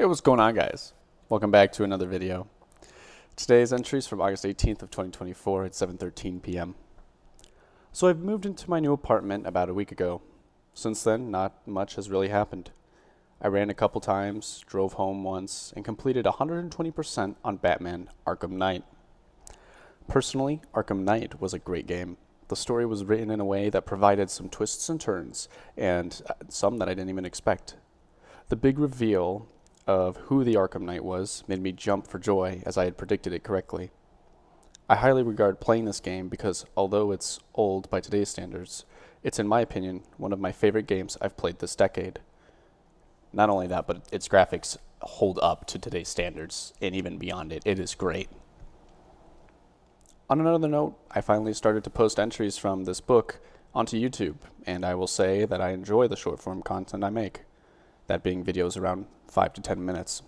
Hey, what's going on, guys? Welcome back to another video. Today's entry is from August 18th of 2024 at 7:13 p.m. So I've moved into my new apartment about a week ago. Since then, not much has really happened. I ran a couple times, drove home once, and completed 120% on Batman Arkham Knight. Personally, Arkham Knight was a great game. The story was written in a way that provided some twists and turns, and some that I didn't even expect. The big reveal of who the Arkham Knight was made me jump for joy as I had predicted it correctly. I highly regard playing this game because although it's old by today's standards, it's in my opinion one of my favorite games I've played this decade. Not only that, but its graphics hold up to today's standards and even beyond it. It is great. On another note, I finally started to post entries from this book onto YouTube, and I will say that I enjoy the short form content I make, that being videos around 5 to 10 minutes.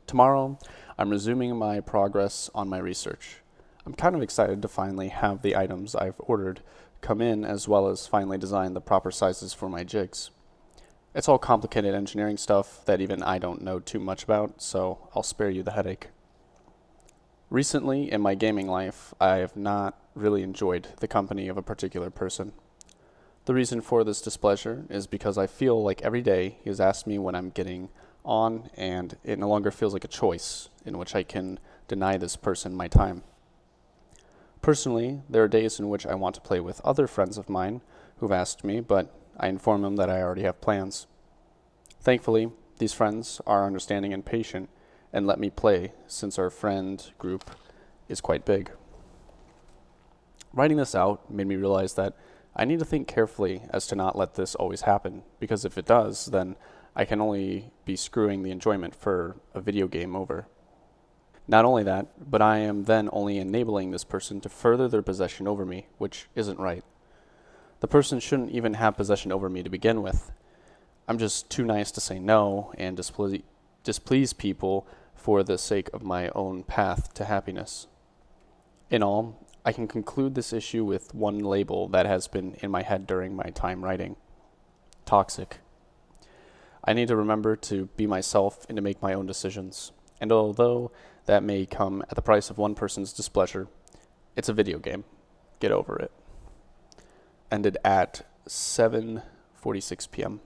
Tomorrow, I'm resuming my progress on my research. I'm kind of excited to finally have the items I've ordered come in, as well as finally design the proper sizes for my jigs. It's all complicated engineering stuff that even I don't know too much about, so I'll spare you the headache. Recently, in my gaming life, I have not really enjoyed the company of a particular person. The reason for this displeasure is because I feel like every day he has asked me when I'm getting on, and it no longer feels like a choice in which I can deny this person my time. Personally, there are days in which I want to play with other friends of mine who've asked me, but I inform them that I already have plans. Thankfully, these friends are understanding and patient and let me play since our friend group is quite big. Writing this out made me realize that I need to think carefully as to not let this always happen, because if it does, then I can only be screwing the enjoyment for a video game over. Not only that, but I am then only enabling this person to further their possession over me, which isn't right. The person shouldn't even have possession over me to begin with. I'm just too nice to say no and displease people for the sake of my own path to happiness. In all, I can conclude this issue with one label that has been in my head during my time writing: toxic. I need to remember to be myself and to make my own decisions. And although that may come at the price of one person's displeasure, it's a video game. Get over it. Ended at 7:46 p.m.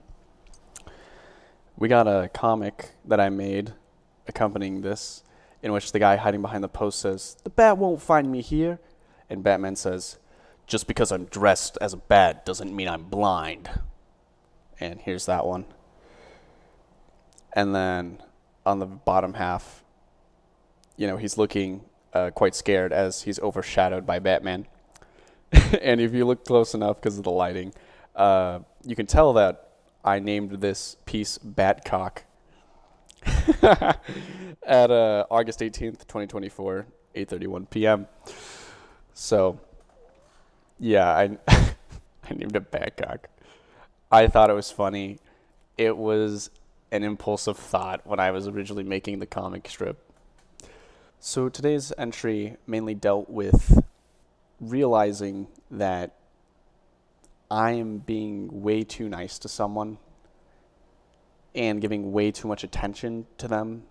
We got a comic that I made accompanying this, in which the guy hiding behind the post says, "The bat won't find me here." And Batman says, "Just because I'm dressed as a bat doesn't mean I'm blind." And here's that one. And then on the bottom half, he's looking quite scared as he's overshadowed by Batman. And if you look close enough because of the lighting, you can tell that I named this piece Batcock at August 18th, 2024, 8:31 p.m. So, yeah, I named it Batcock. I thought it was funny. It was an impulsive thought when I was originally making the comic strip. So today's entry mainly dealt with realizing that I am being way too nice to someone and giving way too much attention to them,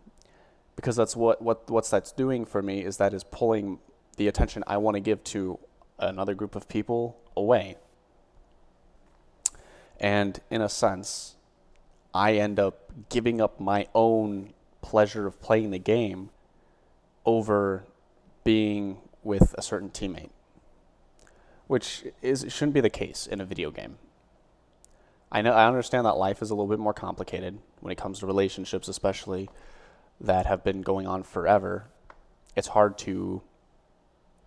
because that's what's that's doing for me is pulling the attention I want to give to another group of people away. And in a sense, I end up giving up my own pleasure of playing the game over being with a certain teammate, which shouldn't be the case in a video game. I understand that life is a little bit more complicated when it comes to relationships, especially that have been going on forever. It's hard to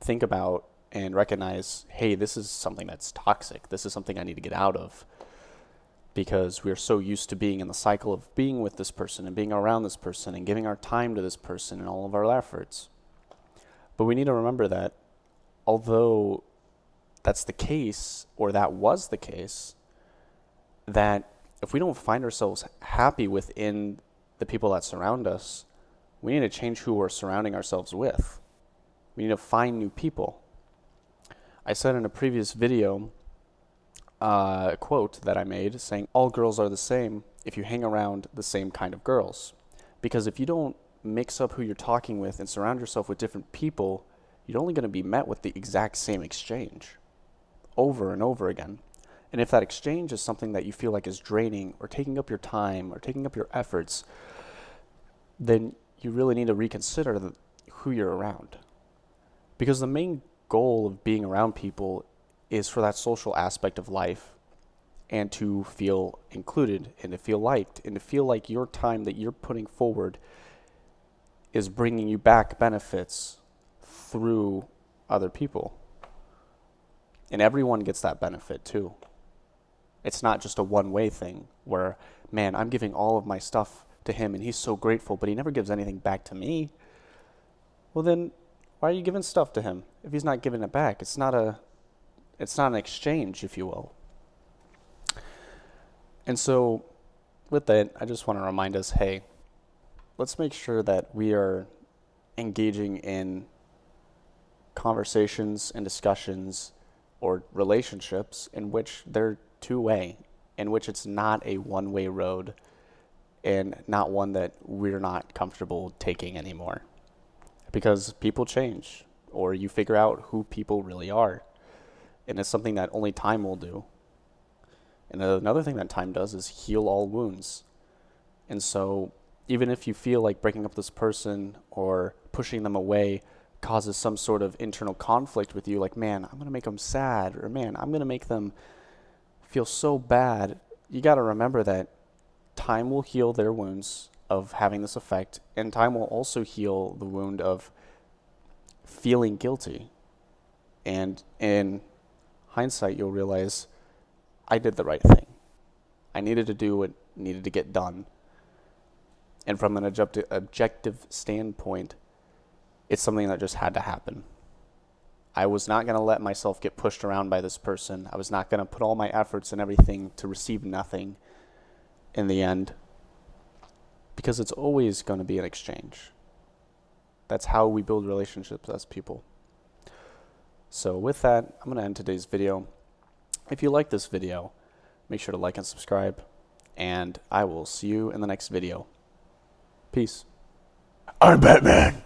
think about and recognize, hey, this is something that's toxic. This is something I need to get out of, because we're so used to being in the cycle of being with this person and being around this person and giving our time to this person and all of our efforts. But we need to remember that although that's the case, or that was the case, that if we don't find ourselves happy within the people that surround us, we need to change who we're surrounding ourselves with. We need to find new people. I said in a previous video a quote that I made saying, "All girls are the same, if you hang around the same kind of girls. Because if you don't mix up who you're talking with and surround yourself with different people, you're only going to be met with the exact same exchange over and over again. And if that exchange is something that you feel like is draining or taking up your time or taking up your efforts, then you really need to reconsider who you're around. Because the main goal of being around people is for that social aspect of life and to feel included and to feel liked and to feel like your time that you're putting forward is bringing you back benefits through other people. And everyone gets that benefit too. It's not just a one-way thing where, man, I'm giving all of my stuff to him and he's so grateful, but he never gives anything back to me. Well, then why are you giving stuff to him if he's not giving it back? It's not an exchange, if you will. And so with that, I just want to remind us, hey, let's make sure that we are engaging in conversations and discussions or relationships in which they're two-way, in which it's not a one-way road and not one that we're not comfortable taking anymore. Because people change, or you figure out who people really are. And it's something that only time will do. And another thing that time does is heal all wounds. And so even if you feel like breaking up this person or pushing them away causes some sort of internal conflict with you, like, man, I'm going to make them sad, or man, I'm going to make them feel so bad, you got to remember that time will heal their wounds of having this effect, and time will also heal the wound of feeling guilty. And in hindsight, you'll realize I did the right thing. I needed to do what needed to get done. And from an objective standpoint, it's something that just had to happen. I was not going to let myself get pushed around by this person. I was not going to put all my efforts and everything to receive nothing in the end, because it's always going to be an exchange. That's how we build relationships as people. So with that, I'm going to end today's video. If you like this video, make sure to like and subscribe, and I will see you in the next video. Peace. I'm Batman.